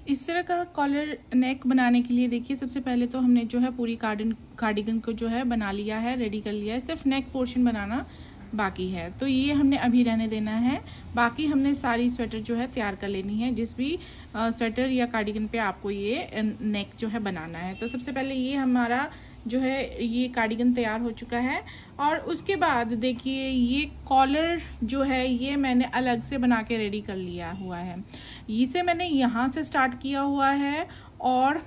इस तरह का कॉलर नेक बनाने के लिए देखिए सबसे पहले तो हमने जो है पूरी कार्डिगन को जो है बना लिया है, रेडी कर लिया है। सिर्फ नेक पोर्शन बनाना बाकी है, तो ये हमने अभी रहने देना है। बाकी हमने सारी स्वेटर जो है तैयार कर लेनी है, जिस भी स्वेटर या कार्डिगन पे आपको ये नेक जो है बनाना है। तो सबसे पहले ये हमारा जो है ये कार्डिगन तैयार हो चुका है। और उसके बाद देखिए ये कॉलर जो है ये मैंने अलग से बना के रेडी कर लिया हुआ है। इसे मैंने यहाँ से स्टार्ट किया हुआ है और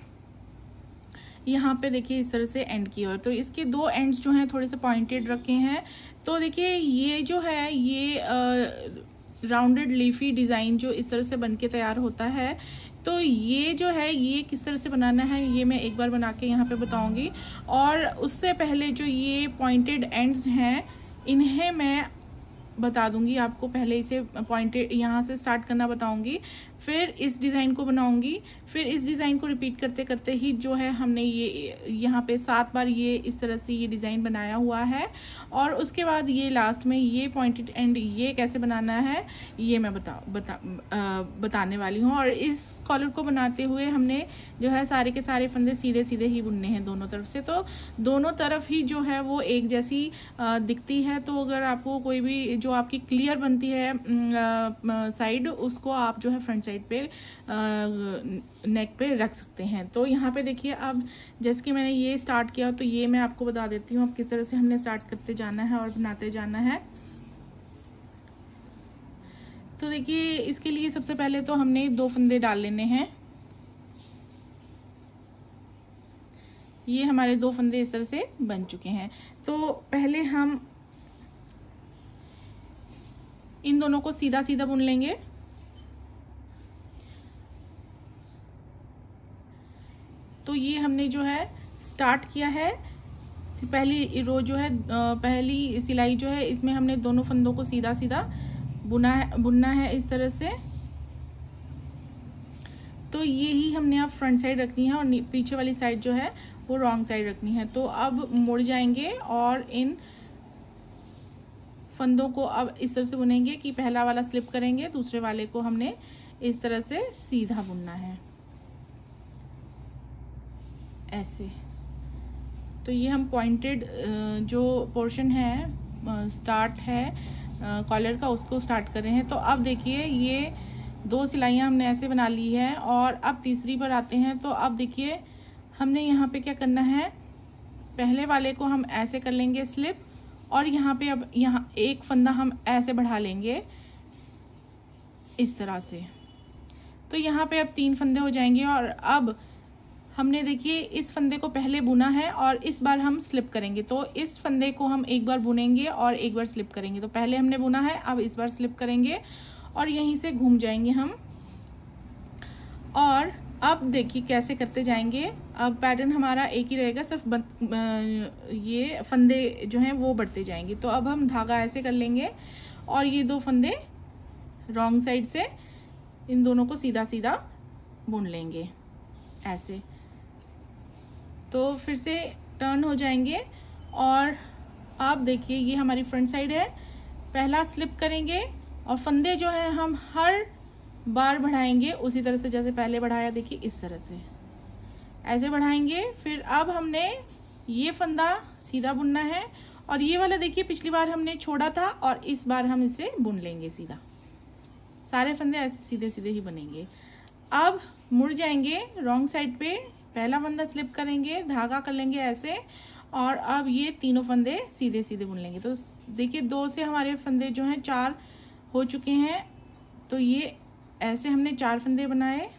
यहाँ पे देखिए इस तरह से एंड किया हुआ। तो इसके दो एंड्स जो हैं थोड़े से पॉइंटेड रखे हैं। तो देखिए ये जो है ये राउंडेड लीफी डिज़ाइन जो इस तरह से बन के तैयार होता है। तो ये जो है ये किस तरह से बनाना है ये मैं एक बार बना के यहाँ पे बताऊँगी। और उससे पहले जो ये पॉइंटेड एंड्स हैं इन्हें मैं बता दूंगी आपको। पहले इसे पॉइंटेड यहाँ से स्टार्ट करना बताऊंगी, फिर इस डिज़ाइन को बनाऊंगी, फिर इस डिज़ाइन को रिपीट करते करते ही जो है हमने ये यहाँ पे 7 बार ये इस तरह से ये डिज़ाइन बनाया हुआ है। और उसके बाद ये लास्ट में ये पॉइंटेड एंड ये कैसे बनाना है ये मैं बताने वाली हूँ। और इस कॉलर को बनाते हुए हमने जो है सारे के सारे फंदे सीधे सीधे ही बुनने हैं दोनों तरफ से। तो दोनों तरफ ही जो है वो एक जैसी दिखती है। तो अगर आपको कोई भी जो आपकी क्लियर बनती है साइड, उसको आप जो है फ्रंट साइड पे नेक पे रख सकते हैं। तो यहाँ पे देखिए अब जैसे कि मैंने ये स्टार्ट किया तो ये मैं आपको बता देती हूँ अब किस तरह से हमने स्टार्ट करते जाना है और बनाते जाना है। तो देखिए इसके लिए सबसे पहले तो हमने 2 फंदे डाल लेने हैं। ये हमारे 2 फंदे इस तरह से बन चुके हैं। तो पहले हम इन दोनों को सीधा सीधा बुन लेंगे। तो ये हमने जो है स्टार्ट किया है, पहली रो जो है पहली सिलाई जो है इसमें हमने दोनों फंदों को सीधा सीधा बुनना है इस तरह से। तो ये ही हमने अब फ्रंट साइड रखनी है और पीछे वाली साइड जो है वो रॉन्ग साइड रखनी है। तो अब मुड़ जाएंगे और इन फंदों को अब इस तरह से बुनेंगे कि पहला वाला स्लिप करेंगे, दूसरे वाले को हमने इस तरह से सीधा बुनना है ऐसे। तो ये हम पॉइंटेड जो पोर्शन है स्टार्ट है कॉलर का उसको स्टार्ट कर रहे हैं। तो अब देखिए ये 2 सिलाइयाँ हमने ऐसे बना ली है और अब तीसरी पर आते हैं। तो अब देखिए हमने यहाँ पे क्या करना है, पहले वाले को हम ऐसे कर लेंगे स्लिप और यहाँ पे अब यहाँ एक फंदा हम ऐसे बढ़ा लेंगे इस तरह से। तो यहाँ पे अब 3 फंदे हो जाएंगे। और अब हमने देखिए इस फंदे को पहले बुना है और इस बार हम स्लिप करेंगे। तो इस फंदे को हम एक बार बुनेंगे और एक बार स्लिप करेंगे। तो पहले हमने बुना है, अब इस बार स्लिप करेंगे और यहीं से घूम जाएंगे हम। और अब देखिए कैसे करते जाएंगे। अब पैटर्न हमारा एक ही रहेगा, सिर्फ ये फंदे जो हैं वो बढ़ते जाएंगे। तो अब हम धागा ऐसे कर लेंगे और ये 2 फंदे रॉन्ग साइड से इन दोनों को सीधा सीधा बुन लेंगे ऐसे। तो फिर से टर्न हो जाएंगे और अब देखिए ये हमारी फ्रंट साइड है। पहला स्लिप करेंगे और फंदे जो है हम हर बार बढ़ाएंगे उसी तरह से जैसे पहले बढ़ाया। देखिए इस तरह से ऐसे बढ़ाएंगे। फिर अब हमने ये फंदा सीधा बुनना है और ये वाला देखिए पिछली बार हमने छोड़ा था और इस बार हम इसे बुन लेंगे सीधा। सारे फंदे ऐसे सीधे सीधे ही बनेंगे। अब मुड़ जाएंगे रॉन्ग साइड पे, पहला फंदा स्लिप करेंगे, धागा कर लेंगे ऐसे और अब ये तीनों फंदे सीधे सीधे बुन लेंगे। तो देखिए 2 से हमारे फंदे जो हैं 4 हो चुके हैं। तो ये ऐसे हमने 4 फंदे बनाए।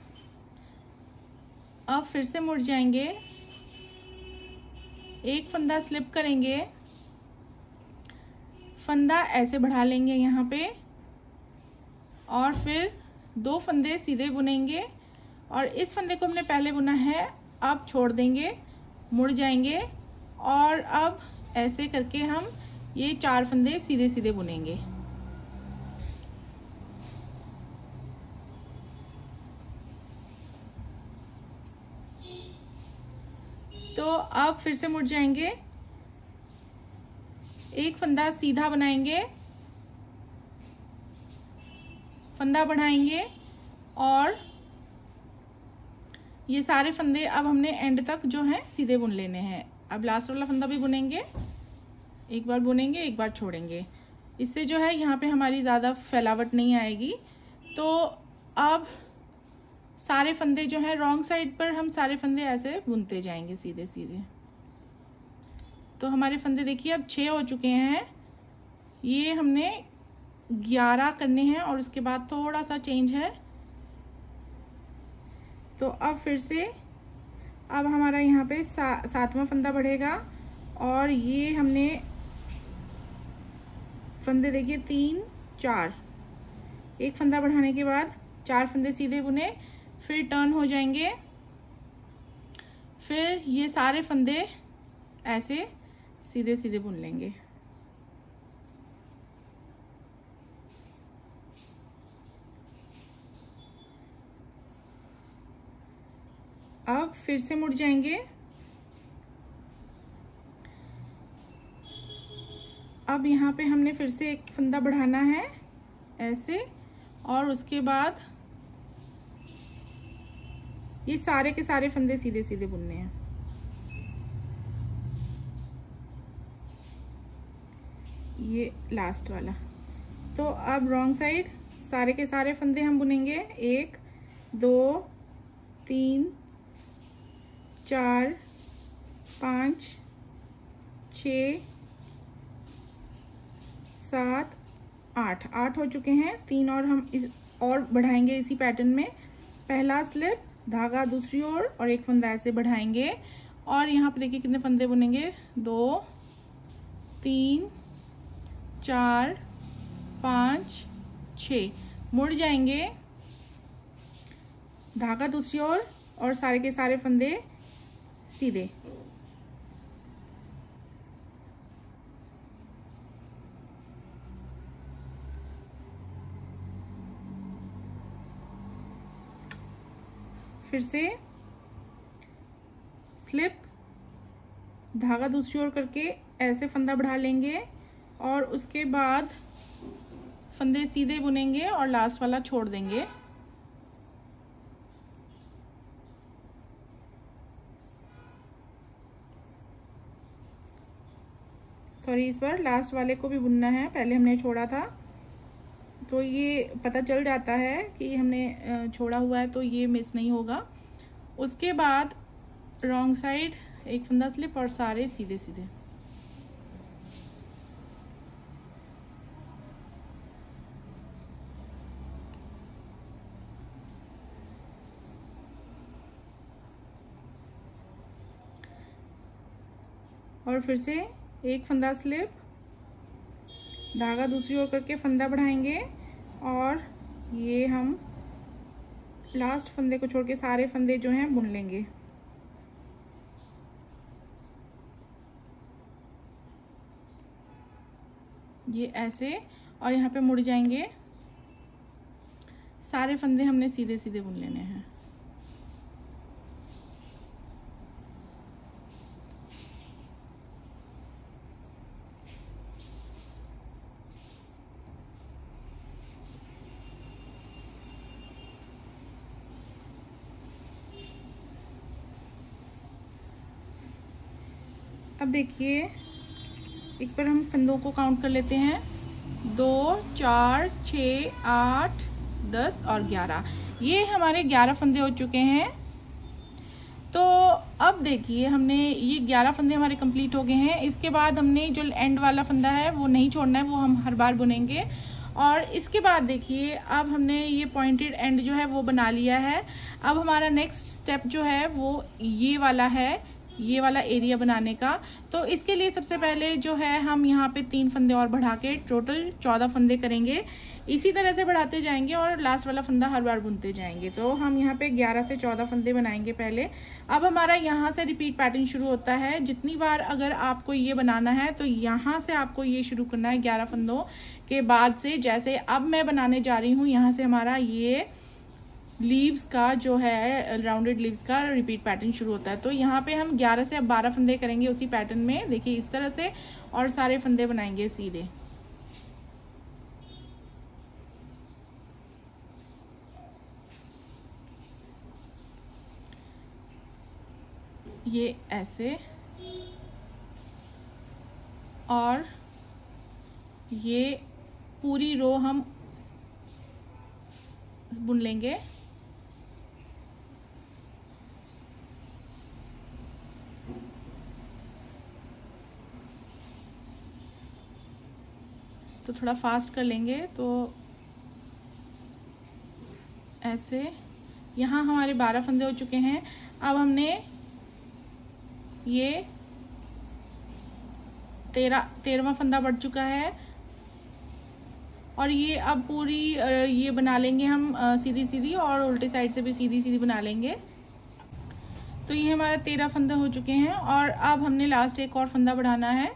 अब फिर से मुड़ जाएंगे, एक फंदा स्लिप करेंगे, फंदा ऐसे बढ़ा लेंगे यहाँ पे और फिर 2 फंदे सीधे बुनेंगे और इस फंदे को हमने पहले बुना है, अब छोड़ देंगे, मुड़ जाएंगे और अब ऐसे करके हम ये 4 फंदे सीधे सीधे बुनेंगे। तो अब फिर से मुड़ जाएंगे, एक फंदा सीधा बनाएंगे, फंदा बढ़ाएंगे और ये सारे फंदे अब हमने एंड तक जो है सीधे बुन लेने हैं। अब लास्ट वाला फंदा भी बुनेंगे, एक बार बुनेंगे एक बार छोड़ेंगे, इससे जो है यहाँ पे हमारी ज़्यादा फैलावट नहीं आएगी। तो अब सारे फंदे जो है रॉन्ग साइड पर हम सारे फंदे ऐसे बुनते जाएंगे सीधे सीधे। तो हमारे फंदे देखिए अब 6 हो चुके हैं। ये हमने 11 करने हैं और उसके बाद थोड़ा सा चेंज है। तो अब फिर से अब हमारा यहाँ पे 7वां फंदा बढ़ेगा और ये हमने फंदे देखिए 3 4, एक फंदा बढ़ाने के बाद 4 फंदे सीधे बुने, फिर टर्न हो जाएंगे, फिर ये सारे फंदे ऐसे सीधे सीधे बुन लेंगे। अब फिर से मुड़ जाएंगे। अब यहाँ पे हमने फिर से एक फंदा बढ़ाना है ऐसे, और उसके बाद ये सारे के सारे फंदे सीधे सीधे बुनने हैं। ये लास्ट वाला। तो अब रॉन्ग साइड सारे के सारे फंदे हम बुनेंगे, 1 2 3 4 5 6 7 8 हो चुके हैं। 3 और हम और बढ़ाएंगे इसी पैटर्न में। पहला स्लिप, धागा दूसरी ओर और एक फंदा ऐसे बढ़ाएंगे और यहाँ पे देखिए कितने फंदे बुनेंगे, 2 3 4 5 6। मुड़ जाएंगे, धागा दूसरी ओर और सारे के सारे फंदे सीधे। फिर से स्लिप, धागा दूसरी ओर करके ऐसे फंदा बढ़ा लेंगे और उसके बाद फंदे सीधे बुनेंगे और लास्ट वाला छोड़ देंगे। सॉरी, इस बार लास्ट वाले को भी बुनना है, पहले हमने छोड़ा था तो ये पता चल जाता है कि हमने छोड़ा हुआ है, तो ये मिस नहीं होगा। उसके बाद रॉन्ग साइड एक फंदा स्लिप और सारे सीधे सीधे। और फिर से एक फंदा स्लिप, धागा दूसरी ओर करके फंदा बढ़ाएंगे और ये हम लास्ट फंदे को छोड़ के सारे फंदे जो हैं बुन लेंगे। ये ऐसे, और यहाँ पे मुड़ जाएंगे, सारे फंदे हमने सीधे सीधे बुन लेने हैं। अब देखिए एक बार हम फंदों को काउंट कर लेते हैं, 2 4 6 8 10 और 11। ये हमारे 11 फंदे हो चुके हैं। तो अब देखिए हमने ये 11 फंदे हमारे कंप्लीट हो गए हैं। इसके बाद हमने जो एंड वाला फंदा है वो नहीं छोड़ना है, वो हम हर बार बुनेंगे। और इसके बाद देखिए अब हमने ये पॉइंटेड एंड जो है वो बना लिया है। अब हमारा नेक्स्ट स्टेप जो है वो ये वाला है, ये वाला एरिया बनाने का। तो इसके लिए सबसे पहले जो है हम यहाँ पे 3 फंदे और बढ़ा के टोटल 14 फंदे करेंगे। इसी तरह से बढ़ाते जाएंगे और लास्ट वाला फंदा हर बार बुनते जाएंगे। तो हम यहाँ पे 11 से 14 फंदे बनाएंगे पहले। अब हमारा यहाँ से रिपीट पैटर्न शुरू होता है। जितनी बार अगर आपको ये बनाना है तो यहाँ से आपको ये शुरू करना है 11 फंदों के बाद से। जैसे अब मैं बनाने जा रही हूँ, यहाँ से हमारा ये लीव्स का जो है राउंडेड लीव्स का रिपीट पैटर्न शुरू होता है। तो यहाँ पे हम 11 से अब 12 फंदे करेंगे उसी पैटर्न में, देखिए इस तरह से, और सारे फंदे बनाएंगे सीधे। ये ऐसे, और ये पूरी रो हम बुन लेंगे। तो थोड़ा फास्ट कर लेंगे। तो ऐसे यहाँ हमारे 12 फंदे हो चुके हैं। अब हमने ये 13वां फंदा बढ़ चुका है, और ये अब पूरी ये बना लेंगे हम सीधी सीधी, और उल्टी साइड से भी सीधी सीधी बना लेंगे। तो ये हमारा 13 फंदे हो चुके हैं, और अब हमने लास्ट एक और फंदा बढ़ाना है।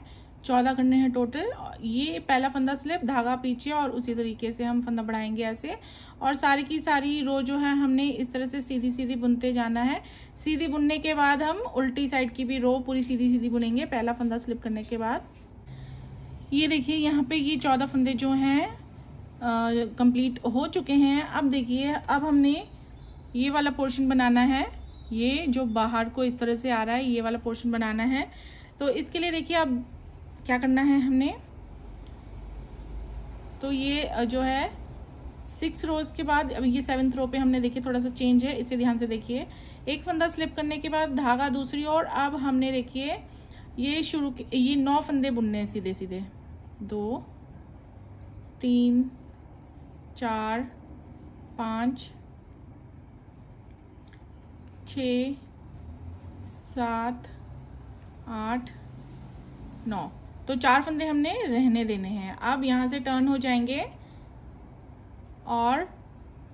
14 करने हैं टोटल। ये पहला फंदा स्लिप, धागा पीछे, और उसी तरीके से हम फंदा बढ़ाएंगे ऐसे, और सारी की सारी रो जो है हमने इस तरह से सीधी सीधी बुनते जाना है। सीधी बुनने के बाद हम उल्टी साइड की भी रो पूरी सीधी सीधी बुनेंगे पहला फंदा स्लिप करने के बाद। ये देखिए यहाँ पे ये 14 फंदे जो हैं कंप्लीट हो चुके हैं। अब देखिए, अब हमने ये वाला पोर्शन बनाना है। ये जो बाहर को इस तरह से आ रहा है, ये वाला पोर्शन बनाना है। तो इसके लिए देखिए अब क्या करना है हमने, तो ये जो है 6 रोज के बाद, अब ये 7th रो पे हमने देखिए थोड़ा सा चेंज है, इसे ध्यान से देखिए। एक फंदा स्लिप करने के बाद धागा दूसरी ओर। अब हमने देखिए ये ये 9 फंदे बुनने हैं सीधे सीधे। 2 3 4 5 6 7 8 9। तो 4 फंदे हमने रहने देने हैं। अब यहाँ से टर्न हो जाएंगे, और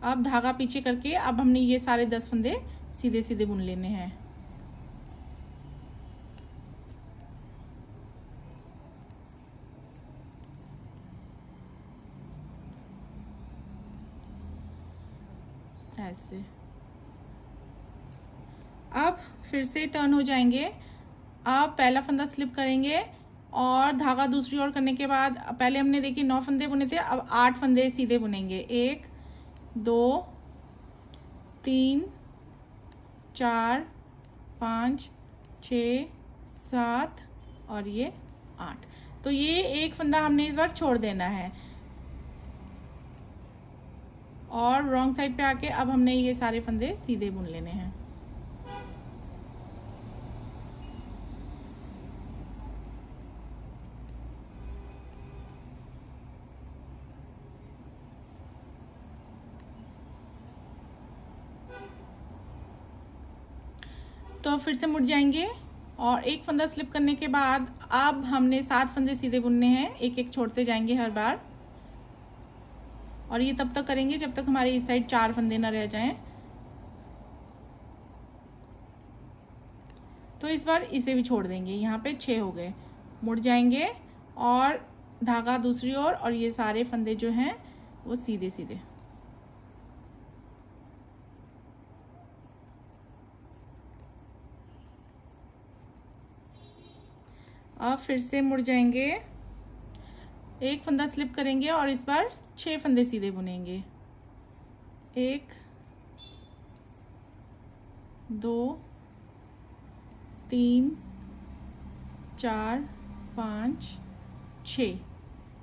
अब धागा पीछे करके अब हमने ये सारे 10 फंदे सीधे सीधे बुन लेने हैं। ऐसे अब फिर से टर्न हो जाएंगे। अब पहला फंदा स्लिप करेंगे, और धागा दूसरी ओर करने के बाद पहले हमने देखिए 9 फंदे बुने थे, अब 8 फंदे सीधे बुनेंगे। 1 2 3 4 5 6 7 और ये 8। तो ये एक फंदा हमने इस बार छोड़ देना है, और रॉन्ग साइड पे आके अब हमने ये सारे फंदे सीधे बुन लेने हैं। तो फिर से मुड़ जाएंगे, और एक फंदा स्लिप करने के बाद अब हमने 7 फंदे सीधे बुनने हैं, एक एक छोड़ते जाएंगे हर बार। और ये तब तक करेंगे जब तक हमारे इस साइड 4 फंदे ना रह जाएं। तो इस बार इसे भी छोड़ देंगे, यहाँ पे 6 हो गए। मुड़ जाएंगे और धागा दूसरी ओर, और ये सारे फंदे जो हैं वो सीधे सीधे। अब फिर से मुड़ जाएंगे, एक फंदा स्लिप करेंगे और इस बार 6 फंदे सीधे बुनेंगे। 1 2 3 4 5 6,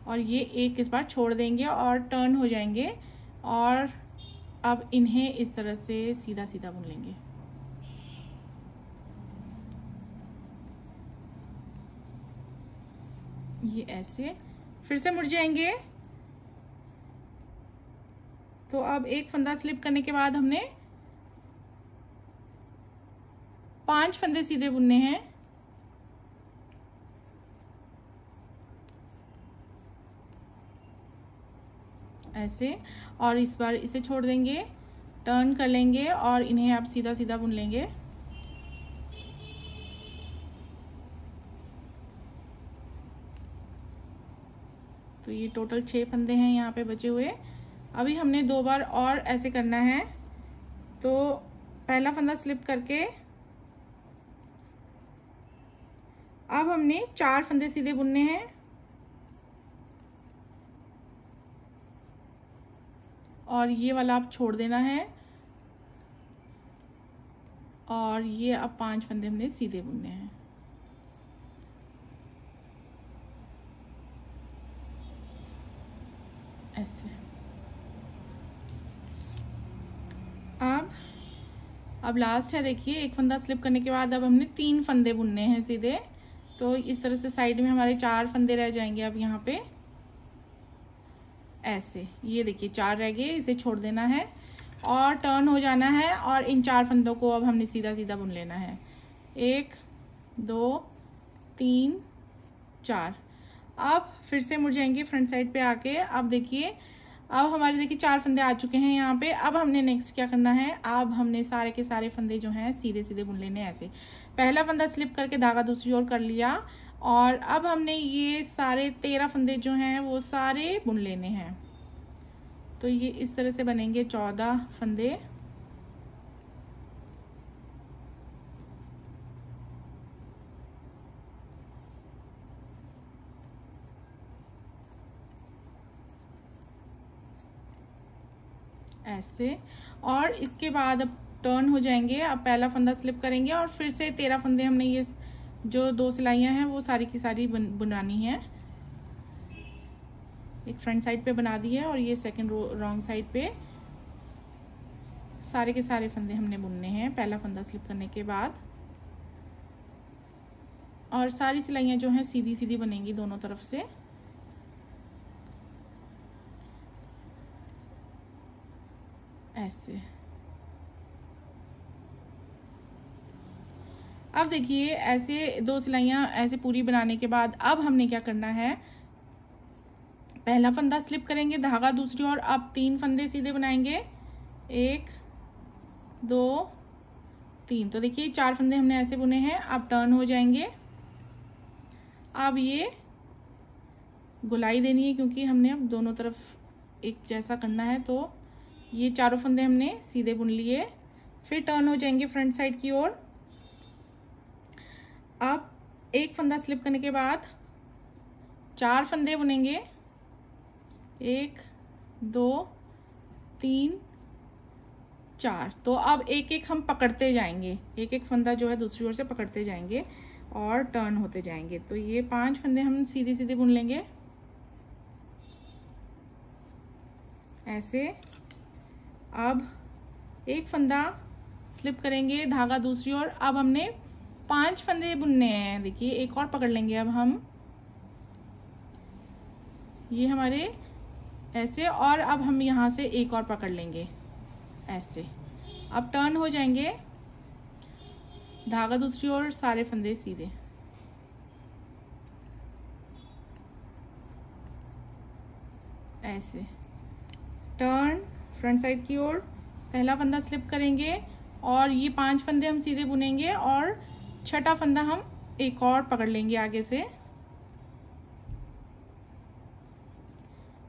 और ये एक इस बार छोड़ देंगे और टर्न हो जाएंगे, और अब इन्हें इस तरह से सीधा सीधा बुन लेंगे। ये ऐसे फिर से मुड़ जाएंगे। तो अब एक फंदा स्लिप करने के बाद हमने 5 फंदे सीधे बुनने हैं। ऐसे, और इस बार इसे छोड़ देंगे, टर्न कर लेंगे और इन्हें आप सीधा सीधा बुन लेंगे। तो ये टोटल 6 फंदे हैं यहाँ पे बचे हुए। अभी हमने 2 बार और ऐसे करना है। तो पहला फंदा स्लिप करके अब हमने 4 फंदे सीधे बुनने हैं, और ये वाला आप छोड़ देना है, और ये अब 5 फंदे हमने सीधे बुनने हैं। ऐसे। अब लास्ट है, देखिए एक फंदा स्लिप करने के बाद अब हमने 3 फंदे बुनने हैं सीधे। तो इस तरह से साइड में हमारे 4 फंदे रह जाएंगे। अब यहाँ पे ऐसे, ये देखिए 4 रह गए, इसे छोड़ देना है और टर्न हो जाना है और इन 4 फंदों को अब हमने सीधा सीधा बुन लेना है। 1 2 3 4। अब फिर से मुड़ जाएंगे फ्रंट साइड पे आके। अब देखिए, अब हमारे देखिए 4 फंदे आ चुके हैं यहाँ पे। अब हमने नेक्स्ट क्या करना है, अब हमने सारे के सारे फंदे जो हैं सीधे सीधे बुन लेने हैं। ऐसे पहला फंदा स्लिप करके धागा दूसरी ओर कर लिया और अब हमने ये सारे 13 फंदे जो हैं वो सारे बुन लेने हैं। तो ये इस तरह से बनेंगे 14 फंदे। ऐसे, और इसके बाद अब टर्न हो जाएंगे। अब पहला फंदा स्लिप करेंगे और फिर से 13 फंदे हमने ये जो 2 सिलाइयाँ हैं वो सारी की सारी बुनानी है। एक फ्रंट साइड पे बना दी है और ये सेकंड रॉन्ग साइड पे सारे के सारे फंदे हमने बुनने हैं पहला फंदा स्लिप करने के बाद। और सारी सिलाइयाँ जो हैं सीधी सीधी बनेंगी दोनों तरफ से। ऐसे। अब देखिए ऐसे 2 सिलाइयाँ ऐसे पूरी बनाने के बाद अब हमने क्या करना है, पहला फंदा स्लिप करेंगे, धागा दूसरी ओर, अब 3 फंदे सीधे बनाएंगे। 1 2 3। तो देखिए 4 फंदे हमने ऐसे बुने हैं। अब टर्न हो जाएंगे। अब ये गोलाई देनी है क्योंकि हमने अब दोनों तरफ एक जैसा करना है। तो ये चारों फंदे हमने सीधे बुन लिए। फिर टर्न हो जाएंगे फ्रंट साइड की ओर। अब एक फंदा स्लिप करने के बाद 4 फंदे बुनेंगे। 1 2 3 4। तो अब एक एक हम पकड़ते जाएंगे, एक एक फंदा जो है दूसरी ओर से पकड़ते जाएंगे और टर्न होते जाएंगे। तो ये 5 फंदे हम सीधे सीधे बुन लेंगे ऐसे। अब एक फंदा स्लिप करेंगे, धागा दूसरी ओर। अब हमने 5 फंदे बुनने हैं। देखिए एक और पकड़ लेंगे अब हम, ये हमारे ऐसे, और अब हम यहाँ से एक और पकड़ लेंगे ऐसे। अब टर्न हो जाएंगे, धागा दूसरी ओर, सारे फंदे सीधे। ऐसे टर्न फ्रंट साइड की ओर, पहला फंदा स्लिप करेंगे और ये 5 फंदे हम सीधे बुनेंगे और छठा फंदा हम एक और पकड़ लेंगे आगे से,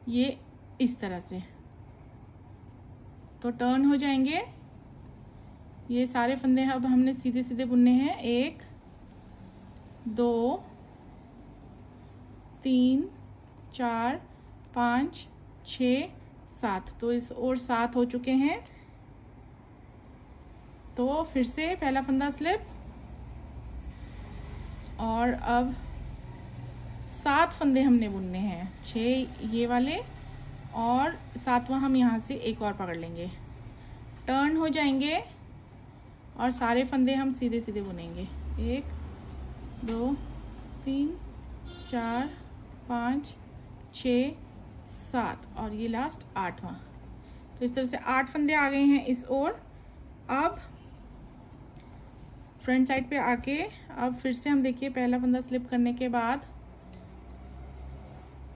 ये इस तरह से। तो टर्न हो जाएंगे, ये सारे फंदे अब हमने सीधे सीधे बुनने हैं। 1 2 3 4 5 6 7। तो इस और 7 हो चुके हैं। तो फिर से पहला फंदा स्लिप और अब 7 फंदे हमने बुनने हैं, 6 ये वाले और 7वां हम यहाँ से एक और पकड़ लेंगे। टर्न हो जाएंगे और सारे फंदे हम सीधे सीधे बुनेंगे। 1 2 3 4 5 6 7 और ये लास्ट 8वां। तो इस तरह से 8 फंदे आ गए हैं इस ओर। अब फ्रंट साइड पे आके अब फिर से हम देखिए पहला फंदा स्लिप करने के बाद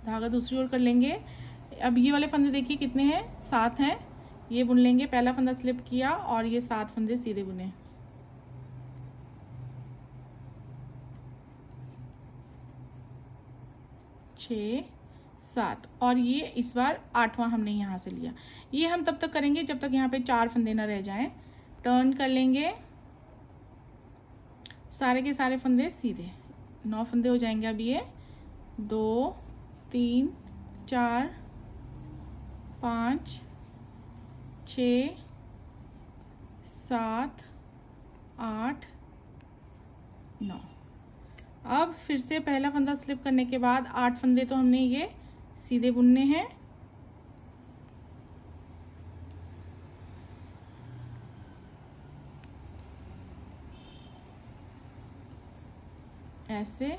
धागा दूसरी ओर कर लेंगे। अब ये वाले फंदे देखिए कितने हैं, 7 हैं, ये बुन लेंगे। पहला फंदा स्लिप किया और ये 7 फंदे सीधे बुने। छः 7 और ये इस बार 8वां हमने यहाँ से लिया। ये हम तब तक करेंगे जब तक यहाँ पे 4 फंदे ना रह जाएं। टर्न कर लेंगे, सारे के सारे फंदे सीधे, 9 फंदे हो जाएंगे। अब ये 2 3 4 5 6 7 8 9। अब फिर से पहला फंदा स्लिप करने के बाद 8 फंदे तो हमने ये सीधे बुनने हैं। ऐसे,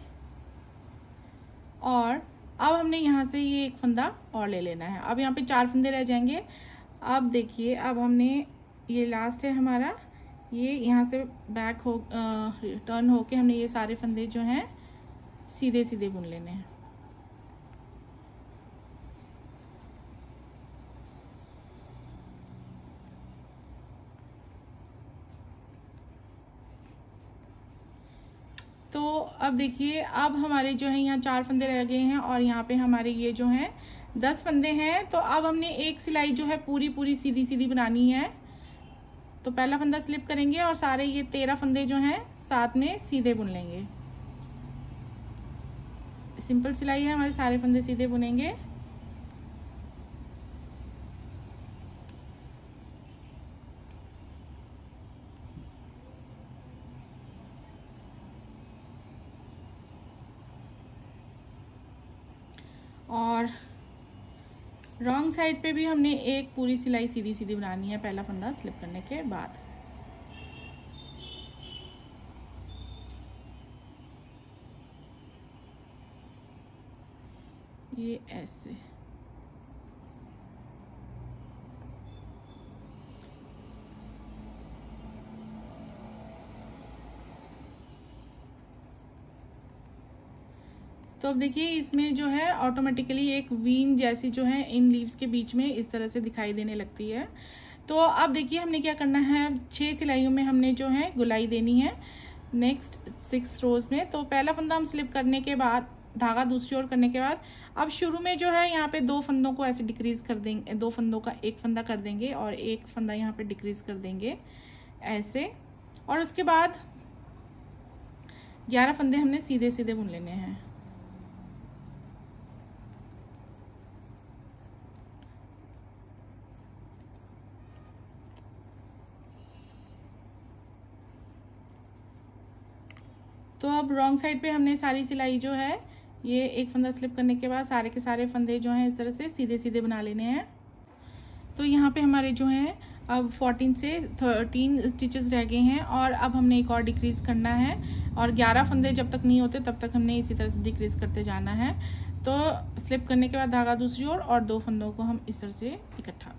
और अब हमने यहाँ से ये एक फंदा और ले लेना है। अब यहाँ पे 4 फंदे रह जाएंगे। अब देखिए, अब हमने ये लास्ट है हमारा, ये यहाँ से बैक हो टर्न होके हमने ये सारे फंदे जो हैं सीधे सीधे बुन लेने हैं। तो अब देखिए, अब हमारे जो है यहाँ 4 फंदे रह गए हैं और यहाँ पे हमारे ये जो हैं 10 फंदे हैं। तो अब हमने एक सिलाई जो है पूरी सीधी सीधी बनानी है। तो पहला फंदा स्लिप करेंगे और सारे ये 13 फंदे जो हैं साथ में सीधे बुन लेंगे। सिंपल सिलाई है, हमारे सारे फंदे सीधे बुनेंगे। और रॉन्ग साइड पे भी हमने एक पूरी सिलाई सीधी सीधी बनानी है पहला फंदा स्लिप करने के बाद। ये ऐसे, तो अब देखिए इसमें जो है ऑटोमेटिकली एक वीन जैसी जो है इन लीव्स के बीच में इस तरह से दिखाई देने लगती है। तो अब देखिए हमने क्या करना है, 6 सिलाइयों में हमने जो है गुलाई देनी है नेक्स्ट 6 रोज में। तो पहला फंदा हम स्लिप करने के बाद धागा दूसरी ओर करने के बाद अब शुरू में जो है यहाँ पे 2 फंदों को ऐसे डिक्रीज कर देंगे, 2 फंदों का एक फंदा कर देंगे और एक फंदा यहाँ पे डिक्रीज कर देंगे ऐसे। और उसके बाद 11 फंदे हमने सीधे सीधे बुन लेने हैं। तो अब रॉन्ग साइड पे हमने सारी सिलाई जो है ये एक फंदा स्लिप करने के बाद सारे के सारे फंदे जो हैं इस तरह से सीधे सीधे बना लेने हैं। तो यहाँ पे हमारे जो हैं अब 14 से 13 स्टिचेस रह गए हैं और अब हमने एक और डिक्रीज करना है और 11 फंदे जब तक नहीं होते तब तक हमने इसी तरह से डिक्रीज करते जाना है। तो स्लिप करने के बाद धागा दूसरी ओर और 2 फंदों को हम इस तरह से इकट्ठा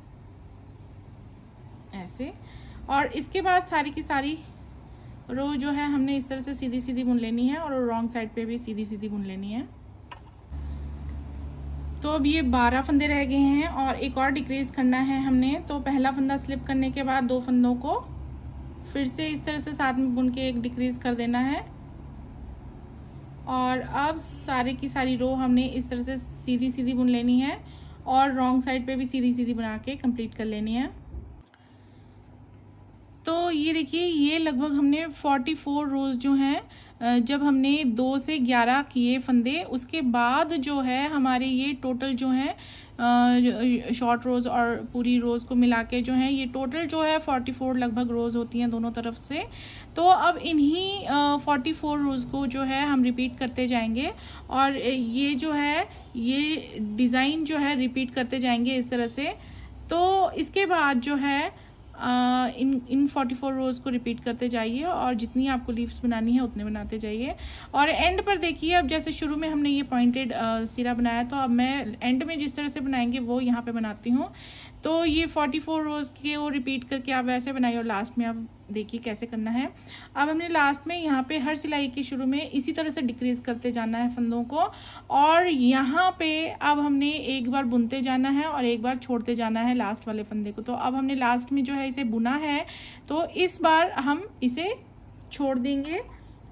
ऐसे, और इसके बाद सारी की सारी रो जो है हमने इस तरह से सीधी सीधी बुन लेनी है और रॉन्ग साइड पे भी सीधी सीधी बुन लेनी है। तो अब ये 12 फंदे रह गए हैं और एक और डिक्रीज करना है हमने। तो पहला फंदा स्लिप करने के बाद 2 फंदों को फिर से इस तरह से साथ में बुन के एक डिक्रीज कर देना है और अब सारी की सारी रो हमने इस तरह से सीधी सीधी बुन लेनी है और रॉन्ग साइड पे भी सीधी सीधी बना के कंप्लीट कर लेनी है। तो ये देखिए, ये लगभग हमने 44 रोज जो हैं जब हमने 2 से 11 किए फंदे, उसके बाद जो है हमारे ये टोटल जो है शॉर्ट रोज और पूरी रोज को मिला के जो है ये टोटल जो है 44 लगभग रोज होती हैं दोनों तरफ से। तो अब इन्हीं 44 रोज को जो है हम रिपीट करते जाएंगे और ये जो है ये डिज़ाइन जो है रिपीट करते जाएंगे इस तरह से। तो इसके बाद जो है इन 44 रोज को रिपीट करते जाइए और जितनी आपको लीव्स बनानी है उतने बनाते जाइए। और एंड पर देखिए, अब जैसे शुरू में हमने ये पॉइंटेड सिरा बनाया, तो अब मैं एंड में जिस तरह से बनाएंगे वो यहाँ पे बनाती हूँ। तो ये 44 रोज के वो रिपीट करके आप वैसे बनाइए और लास्ट में आप देखिए कैसे करना है। अब हमने लास्ट में यहाँ पे हर सिलाई के शुरू में इसी तरह से डिक्रीज करते जाना है फंदों को और यहाँ पे अब हमने एक बार बुनते जाना है और एक बार छोड़ते जाना है लास्ट वाले फंदे को। तो अब हमने लास्ट में जो है इसे बुना है, तो इस बार हम इसे छोड़ देंगे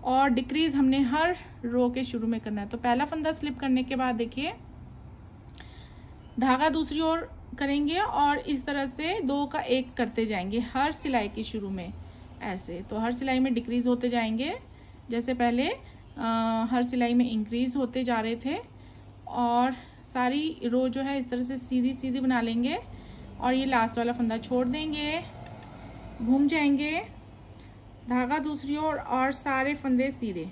और डिक्रीज हमने हर रो के शुरू में करना है। तो पहला फंदा स्लिप करने के बाद देखिए धागा दूसरी ओर करेंगे और इस तरह से 2 का 1 करते जाएंगे हर सिलाई के शुरू में ऐसे। तो हर सिलाई में डिक्रीज होते जाएंगे, जैसे पहले हर सिलाई में इंक्रीज होते जा रहे थे, और सारी रो जो है इस तरह से सीधी सीधी बना लेंगे और ये लास्ट वाला फंदा छोड़ देंगे, घूम जाएंगे, धागा दूसरी ओर और सारे फंदे सीधे।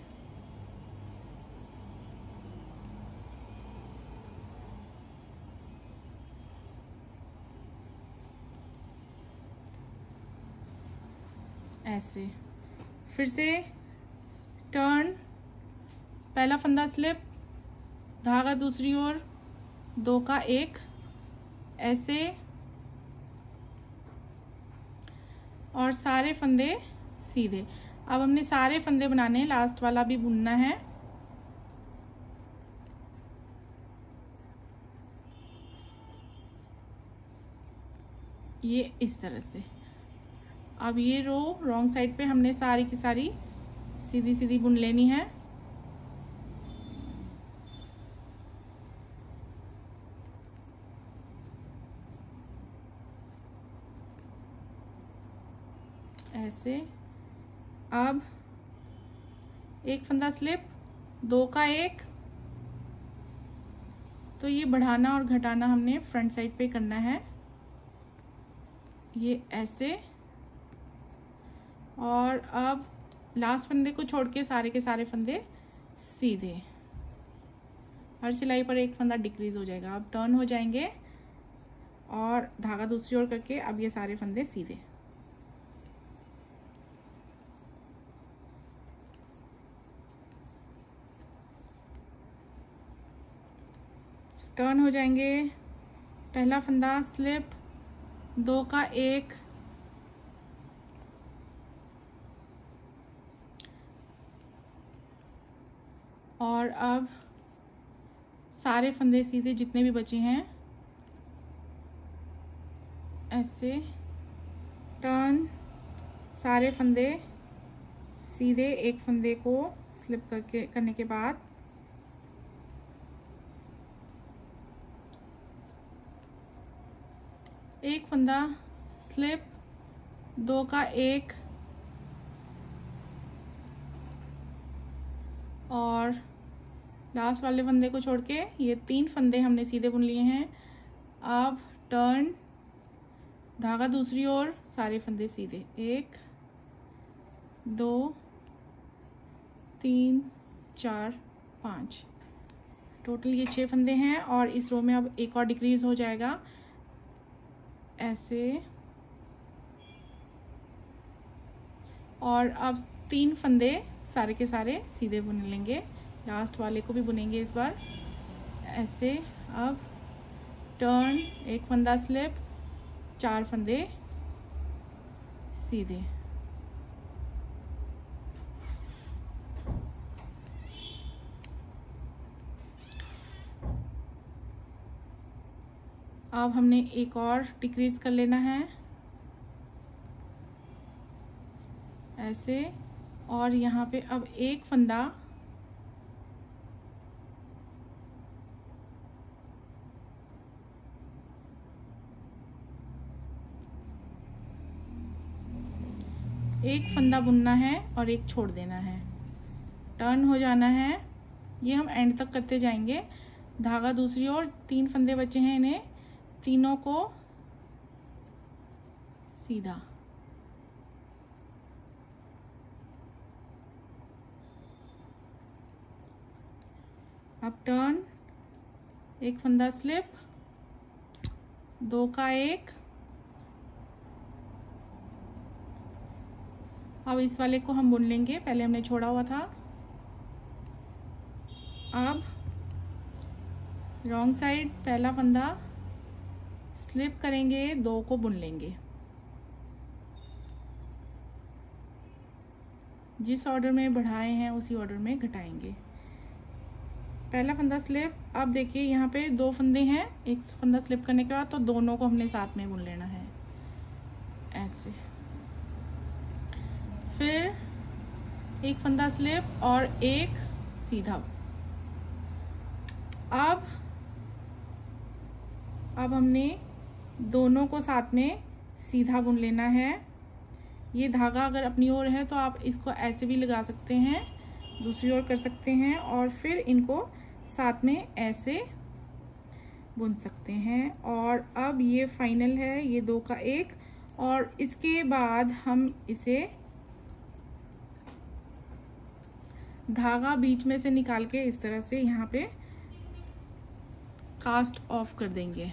ऐसे। फिर से टर्न, पहला फंदा स्लिप, धागा दूसरी ओर, 2 का 1, ऐसे, और सारे फंदे सीधे। अब हमने सारे फंदे बनाने हैं, लास्ट वाला भी बुनना है। ये इस तरह से। अब ये रो रॉन्ग साइड पे हमने सारी की सारी सीधी सीधी बुन लेनी है। ऐसे। अब एक फंदा स्लिप, 2 का 1, तो ये बढ़ाना और घटाना हमने फ्रंट साइड पे करना है। ये ऐसे, और अब लास्ट फंदे को छोड़ के सारे के सारे फंदे सीधे। हर सिलाई पर एक फंदा डिक्रीज हो जाएगा। अब टर्न हो जाएंगे और धागा दूसरी ओर करके अब ये सारे फंदे सीधे। टर्न हो जाएंगे, पहला फंदा स्लिप, 2 का 1, और अब सारे फंदे सीधे जितने भी बचे हैं। ऐसे टर्न, सारे फंदे सीधे, एक फंदे को स्लिप करने के बाद एक फंदा स्लिप, 2 का 1, और लास्ट वाले फंदे को छोड़ के ये 3 फंदे हमने सीधे बुन लिए हैं। अब टर्न, धागा दूसरी ओर, सारे फंदे सीधे, 1, 2, 3, 4, 5, टोटल ये 6 फंदे हैं। और इस रो में अब एक और डिक्रीज हो जाएगा, ऐसे, और अब 3 फंदे सारे के सारे सीधे बुन लेंगे। लास्ट वाले को भी बुनेंगे इस बार, ऐसे। अब टर्न, एक फंदा स्लिप, 4 फंदे सीधे। अब हमने एक और डिक्रीज कर लेना है, ऐसे, और यहाँ पे अब एक फंदा बुनना है और एक छोड़ देना है। टर्न हो जाना है, ये हम एंड तक करते जाएंगे। धागा दूसरी ओर, 3 फंदे बचे हैं, इन्हें तीनों को सीधा। अब टर्न, एक फंदा स्लिप, 2 का 1, अब इस वाले को हम बुन लेंगे, पहले हमने छोड़ा हुआ था। अब रॉन्ग साइड, पहला फंदा स्लिप करेंगे, 2 को बुन लेंगे। जिस ऑर्डर में बढ़ाए हैं उसी ऑर्डर में घटाएंगे। पहला फंदा स्लिप, अब देखिए यहाँ पे 2 फंदे हैं, एक फंदा स्लिप करने के बाद तो दोनों को हमने साथ में बुन लेना है, ऐसे। फिर एक फंदा स्लिप और एक सीधा। अब हमने दोनों को साथ में सीधा बुन लेना है। ये धागा अगर अपनी ओर है तो आप इसको ऐसे भी लगा सकते हैं, दूसरी ओर कर सकते हैं, और फिर इनको साथ में ऐसे बुन सकते हैं। और अब ये फाइनल है, ये 2 का 1, और इसके बाद हम इसे धागा बीच में से निकाल के इस तरह से यहाँ पे कास्ट ऑफ कर देंगे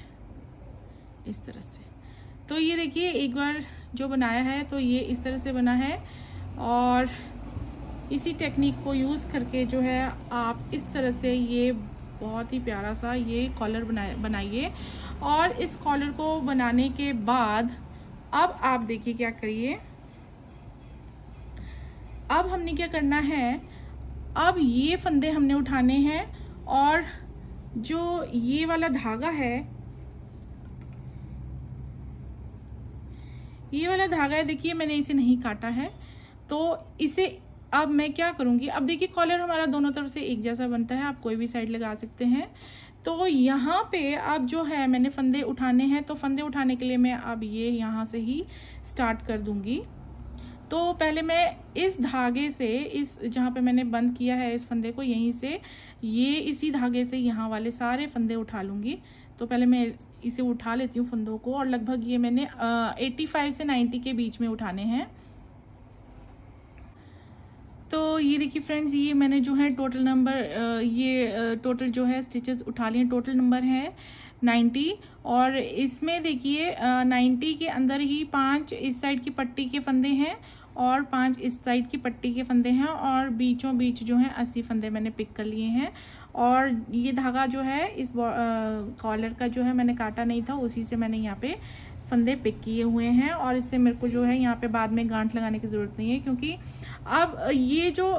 इस तरह से। तो ये देखिए एक बार जो बनाया है तो ये इस तरह से बना है, और इसी टेक्निक को यूज़ करके जो है आप इस तरह से ये बहुत ही प्यारा सा ये कॉलर बनाइए। और इस कॉलर को बनाने के बाद अब आप देखिए क्या करिए, अब हमने क्या करना है, अब ये फंदे हमने उठाने हैं और जो ये वाला धागा है, ये वाला धागा है, देखिए मैंने इसे नहीं काटा है, तो इसे अब मैं क्या करूँगी, अब देखिए कॉलर हमारा दोनों तरफ से एक जैसा बनता है, आप कोई भी साइड लगा सकते हैं। तो यहाँ पे अब जो है मैंने फंदे उठाने हैं, तो फंदे उठाने के लिए मैं अब ये यहाँ से ही स्टार्ट कर दूँगी। तो पहले मैं इस धागे से, इस जहाँ पे मैंने बंद किया है इस फंदे को, यहीं से ये इसी धागे से यहाँ वाले सारे फंदे उठा लूँगी। तो पहले मैं इसे उठा लेती हूँ फंदों को, और लगभग ये मैंने 85 से 90 के बीच में उठाने हैं। तो ये देखिए फ्रेंड्स, ये मैंने जो है टोटल नंबर, ये टोटल जो है स्टिचेस उठा लिए, टोटल नंबर है 90। और इसमें देखिए 90 के अंदर ही 5 इस साइड की पट्टी के फंदे हैं और 5 इस साइड की पट्टी के फंदे हैं, और बीचों बीच जो है 80 फंदे मैंने पिक कर लिए हैं। और ये धागा जो है इस कॉलर का जो है मैंने काटा नहीं था, उसी से मैंने यहाँ पे फंदे पिक किए हुए हैं। और इससे मेरे को जो है यहाँ पे बाद में गांठ लगाने की ज़रूरत नहीं है, क्योंकि अब ये जो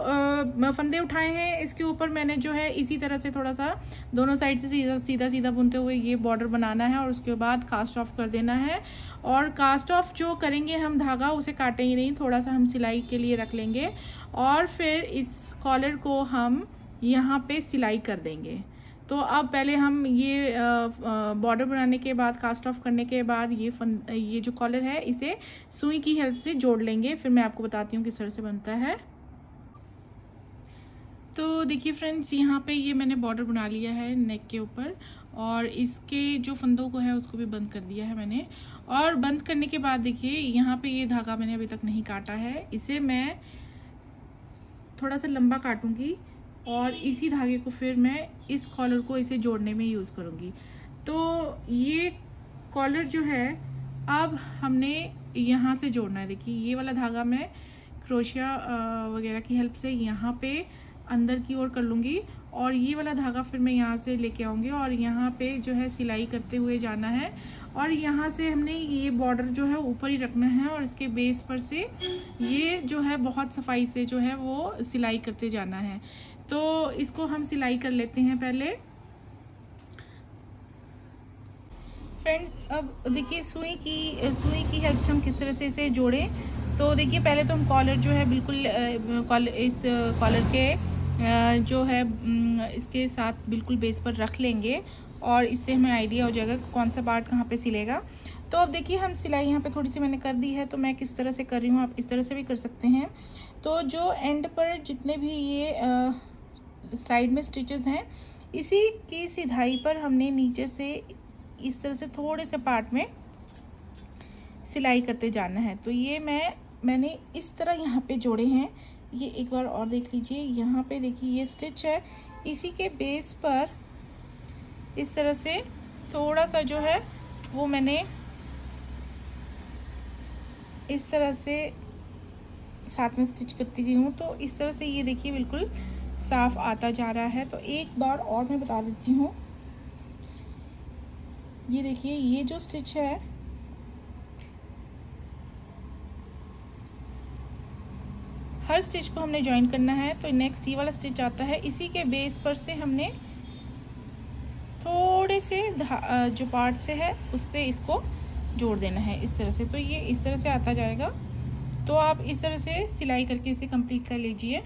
फंदे उठाए हैं इसके ऊपर मैंने जो है इसी तरह से थोड़ा सा दोनों साइड से सीधा सीधा बुनते हुए ये बॉर्डर बनाना है, और उसके बाद कास्ट ऑफ कर देना है। और कास्ट ऑफ जो करेंगे हम धागा उसे काटेंगे नहीं, थोड़ा सा हम सिलाई के लिए रख लेंगे, और फिर इस कॉलर को हम यहाँ पे सिलाई कर देंगे। तो अब पहले हम ये बॉर्डर बनाने के बाद, कास्ट ऑफ करने के बाद ये जो कॉलर है इसे सुई की हेल्प से जोड़ लेंगे। फिर मैं आपको बताती हूँ किस तरह से बनता है। तो देखिए फ्रेंड्स, यहाँ पे ये मैंने बॉर्डर बना लिया है नेक के ऊपर, और इसके जो फंदों को है उसको भी बंद कर दिया है मैंने। और बंद करने के बाद देखिए यहाँ पे ये धागा मैंने अभी तक नहीं काटा है, इसे मैं थोड़ा सा लंबा काटूंगी और इसी धागे को फिर मैं इस कॉलर को इसे जोड़ने में यूज़ करूँगी। तो ये कॉलर जो है अब हमने यहाँ से जोड़ना है। देखिए ये वाला धागा मैं क्रोशिया वगैरह की हेल्प से यहाँ पे अंदर की ओर कर लूँगी, और ये वाला धागा फिर मैं यहाँ से लेके आऊँगी और यहाँ पे जो है सिलाई करते हुए जाना है। और यहाँ से हमने ये बॉर्डर जो है ऊपर ही रखना है, और इसके बेस पर से ये जो है बहुत सफाई से जो है वो सिलाई करते जाना है। तो इसको हम सिलाई कर लेते हैं पहले। फ्रेंड्स, अब देखिए सुई की हेल्प से हम किस तरह से इसे जोड़ें। तो देखिए पहले तो हम कॉलर जो है बिल्कुल इस कॉलर के जो है इसके साथ बिल्कुल बेस पर रख लेंगे, और इससे हमें आइडिया हो जाएगा कौन सा पार्ट कहाँ पे सिलेगा। तो अब देखिए हम सिलाई यहाँ पे थोड़ी सी मैंने कर दी है, तो मैं किस तरह से कर रही हूँ आप इस तरह से भी कर सकते हैं। तो जो एंड पर जितने भी ये साइड में स्टिचेस हैं, इसी की सिधाई पर हमने नीचे से इस तरह से थोड़े से पार्ट में सिलाई करते जाना है। तो ये मैंने इस तरह यहाँ पे जोड़े हैं, ये एक बार और देख लीजिए। यहाँ पे देखिए ये स्टिच है, इसी के बेस पर इस तरह से थोड़ा सा जो है वो मैंने इस तरह से साथ में स्टिच करती गई हूँ। तो इस तरह से ये देखिए बिल्कुल साफ आता जा रहा है। तो एक बार और मैं बता देती हूँ, ये देखिए ये जो स्टिच है हर स्टिच को हमने ज्वाइन करना है। तो नेक्स्ट ये वाला स्टिच आता है, इसी के बेस पर से हमने थोड़े से जो पार्ट से है उससे इसको जोड़ देना है इस तरह से। तो ये इस तरह से आता जाएगा। तो आप इस तरह से सिलाई करके इसे कंप्लीट कर लीजिए।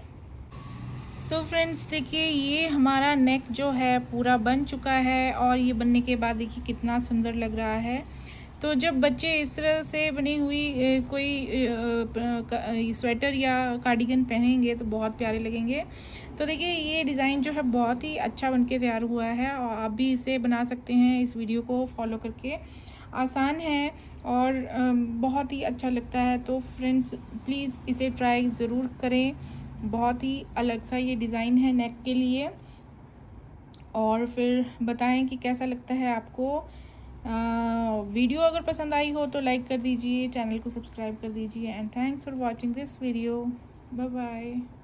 तो फ्रेंड्स देखिए ये हमारा नेक जो है पूरा बन चुका है, और ये बनने के बाद देखिए कितना सुंदर लग रहा है। तो जब बच्चे इस तरह से बनी हुई कोई स्वेटर या कार्डिगन पहनेंगे तो बहुत प्यारे लगेंगे। तो देखिए ये डिज़ाइन जो है बहुत ही अच्छा बनके तैयार हुआ है, और आप भी इसे बना सकते हैं इस वीडियो को फॉलो करके। आसान है और बहुत ही अच्छा लगता है। तो फ्रेंड्स प्लीज़ इसे ट्राई ज़रूर करें, बहुत ही अलग सा ये डिज़ाइन है नेक के लिए। और फिर बताएं कि कैसा लगता है आपको। वीडियो अगर पसंद आई हो तो लाइक कर दीजिए, चैनल को सब्सक्राइब कर दीजिए। And thanks for watching this video. Bye bye.